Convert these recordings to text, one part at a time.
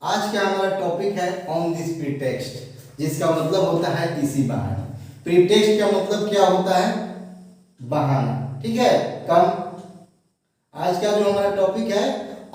आज का हमारा टॉपिक है ऑन दिस प्रीटेक्स्ट, जिसका मतलब होता है इसी बहाने। प्रीटेक्स्ट का मतलब क्या होता है? बहाना। ठीक है। कम आज का जो हमारा टॉपिक है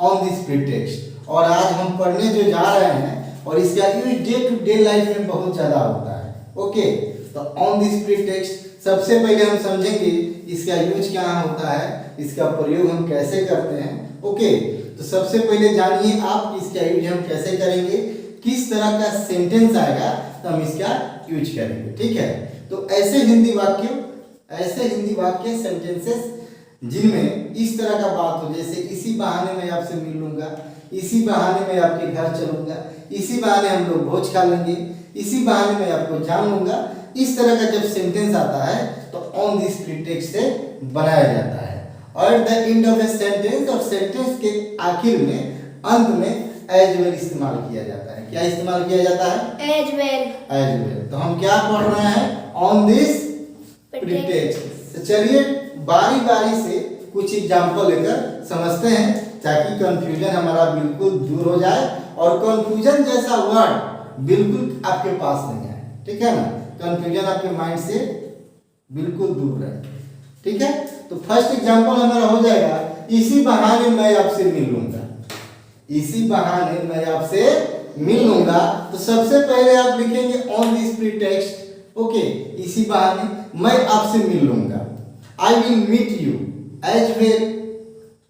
ऑन दिस प्रीटेक्स्ट, और आज हम पढ़ने जो जा रहे हैं और इसका use day to day life में बहुत ज्यादा होता है। ओके, तो ऑन दिस प्रीटेक्स्ट सबसे पहले हम समझेंगे इसका यूज क्या होता है, इसका प्रयोग हम कैसे करते हैं। ओके, तो सबसे पहले जानिए आप इसका यूज हम कैसे करेंगे, किस तरह का सेंटेंस आएगा तो हम इसका यूज करेंगे। ठीक है, तो ऐसे हिंदी वाक्य सेंटेंसेस जिनमें इस तरह का बात हो, जैसे इसी बहाने मैं आपसे मिल लूंगा, इसी बहाने मैं आपके घर चलूंगा, इसी बहाने हम लोग भोज खा लेंगे, इसी बहाने मैं आपको जान लूंगा। इस तरह का जब सेंटेंस आता है तो ऑन दिस प्रीटेक्स्ट से बनाया जाता है। और the end of a sentence, और सेंटेंस के आखिर में अंत में एज वेल इस्तेमाल किया जाता है। क्या इस्तेमाल किया जाता है? As well. As well. तो हम क्या पढ़ रहे हैं? On this pretext. तो चलिए बारी बारी से कुछ एग्जांपल लेकर समझते हैं, ताकि कंफ्यूजन हमारा बिल्कुल दूर हो जाए और कंफ्यूजन जैसा वर्ड बिल्कुल आपके पास नहीं आए। ठीक है ना, कंफ्यूजन आपके माइंड से बिल्कुल दूर रहे। ठीक है, तो फर्स्ट एग्जांपल हमारा हो जाएगा इसी बहाने मैं आपसे मिल लूंगा। इसी बहाने मैं आपसे मिल लूंगा, तो सबसे पहले आप लिखेंगे ऑन दिस प्रीटेक्स्ट। ओके, इसी बहाने मैं आपसे मिल लूंगा। I will meet you as well,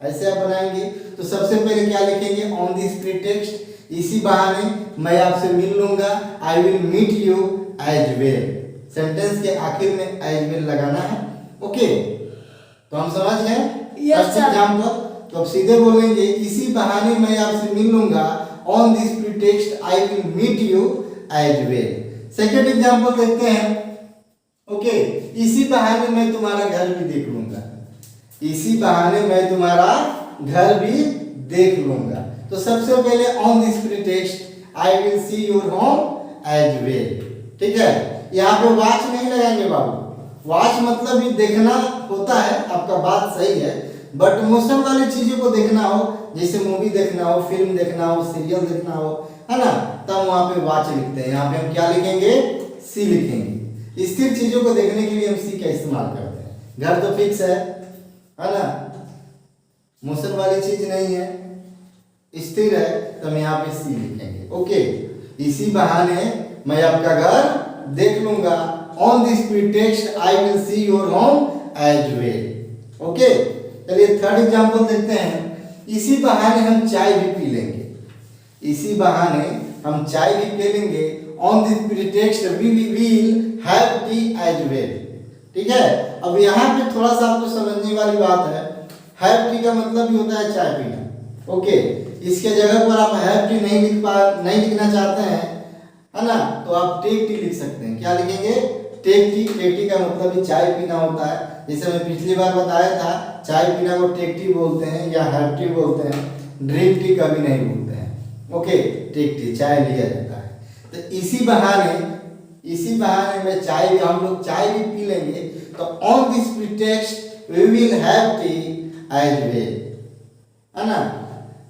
ऐसे आप बनाएंगे। तो सबसे पहले क्या लिखेंगे? ऑन दिस प्रीटेक्स्ट, इसी बहाने मैं आपसे मिल लूंगा। I will meet you as well. Sentence के आखिर में एज वेल लगाना है। ओके, तो हम समझ गए। फर्स्ट एग्जांपल, तो अब सीधे बोलेंगे इसी बहाने मैं आपसे मिल लूंगा। On this pretext I will meet you as well. Second example देखते हैं। ओके, इसी बहाने मैं तुम्हारा घर भी देख लूंगा। इसी बहाने मैं तुम्हारा घर भी देख लूंगा। तो सबसे पहले on this pretext I will see your home as well. ठीक है, यहाँ पे वॉच नहीं लगाएंगे बाबू। वॉच मतलब ये देखना होता है, आपका बात सही है, बट इमोशनल वाली चीजों को देखना हो, जैसे मूवी देखना हो, फिल्म देखना हो, सीरियल देखना हो, है ना, तब वहां पे वॉच लिखते हैं। यहाँ पे हम क्या लिखेंगे? सी लिखेंगे। स्थिर चीजों को देखने के लिए हम सी का इस्तेमाल करते हैं। घर तो फिक्स है ना, इमोशन वाली चीज नहीं है, स्थिर है, तो हम यहाँ पे सी लिखेंगे। ओके, इसी बहाने मैं आपका घर देख लूंगा। On this pretext I will see your home as well. Okay, चलिए थर्ड एग्जांपल देखते हैं। इसी बहाने हम चाय भी पी लेंगे। इसी बहाने हम चाय भी पी लेंगे। On this pretext we will have tea as well. ठीक है, अब यहाँ पे थोड़ा सा आपको समझने वाली बात है। हैव टी का मतलब भी होता है चाय पीना। ओके, इसके जगह पर आप हैव टी नहीं लिखना चाहते हैं, है ना, तो आप टेक टी लिख सकते हैं। क्या लिखेंगे? Take T. टेक टी का मतलब भी चाय पीना होता है। जैसे मैं पिछली बार बताया था, चाय पीना को टेक टी बोलते हैं या हैव टी बोलते हैं, ड्रिंक टी कभी नहीं बोलते हैं। ओके, टेक टी, चाय लिया जाता है। तो इसी बहाने में चाय, हम लोग चाय भी पी लेंगे। तो on this pretext we will have tea as well, है ना।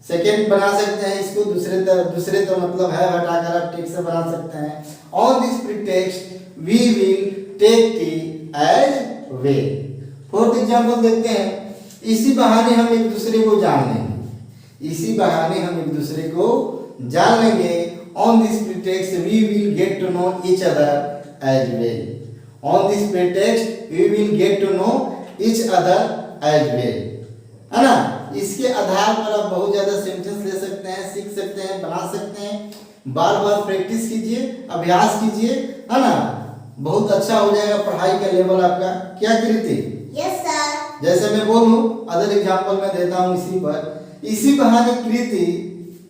सेकेंड बना सकते हैं इसको, दूसरे तो मतलब है हटाकर आप टेक से बना सकते हैं। On this pretext we will take tea as well. Fourth example देखते हैं। इसी बहाने हम एक दूसरे को जान लेंगे। इसी बहाने हम एक दूसरे को जान लेंगे। On this pretext we will get to know each other as well. On this pretext we will get to know each other as well, है ना। इसके आधार पर आप बहुत ज्यादा सेंटेंस ले सकते हैं, सीख सकते हैं, बना सकते हैं। बार बार प्रैक्टिस कीजिए, अभ्यास कीजिए, है ना, बहुत अच्छा हो जाएगा पढ़ाई का लेवल आपका। क्या कृति? Yes sir. जैसे मैं बोलूं, अदर एग्जांपल मैं देता हूं इसी पर। इसी बहाने कृति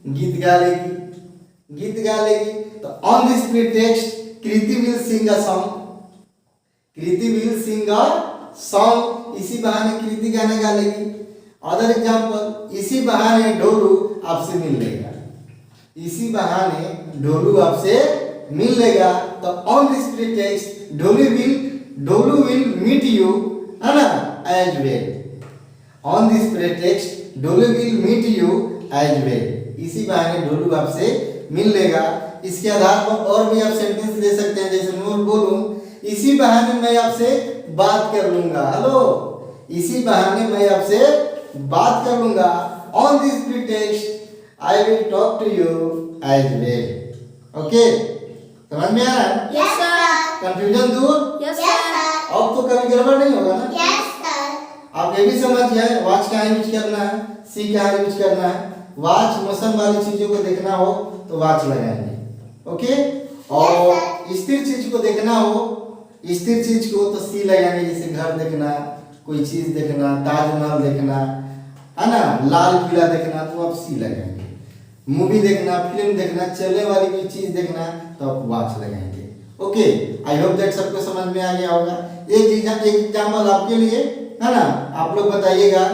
गीत गा लेगी। तो on this pretext Kriti will sing a song. Kriti will sing a song. इसी बहाने कृति गाना गा लेगी। अदर एग्जांपल, इसी बहाने ढोलू आपसे मिल लेगा। इसी बहाने ढोलू आपसे मिल लेगा। तो on this pretext Dholu will meet you, है ना, as well. On this pretext Dholu will meet you as well. इसी बहाने ढोलू आपसे मिल लेगा। इसके आधार पर और भी आप सेंटेंस दे सकते हैं, जैसे मैं बोलूं इसी बहाने मैं आपसे बात कर लूंगा। हेलो, इसी बहाने मैं आपसे बात कर लूंगा। On this pretext I will talk to you as well. Okay, समझ में आ रहा है? Yes sir. कंफ्यूजन दूर? Yes sir. अब तो कभी गड़बड़ नहीं होगा ना? Yes sir. आप ये भी समझ गए वॉच कहाँ यूज करना है, सी कहाँ यूज करना है। वॉच मोशन वाली चीजों को देखना हो तो वॉच लगाएंगे, ओके। और स्थिर चीज को देखना हो, स्थिर चीज को तो सी लगाएंगे, जैसे घर देखना, कोई चीज देखना, ताजमहल देखना है ना, लाल किला देखना तो आप सी लगाएंगे। मूवी देखना, फिल्म देखना, चलने वाली कोई चीज देखना तो आप वॉच लगाएंगे। ओके, आई होप दैट सबको समझ में आ गया होगा। एक एग्जाम्पल आपके लिए है ना, आप लोग बताइएगा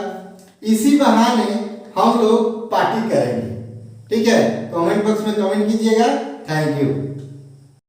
इसी बहाने हम लोग पार्टी करेंगे। ठीक है, कमेंट बॉक्स में कमेंट कीजिएगा। Thank you.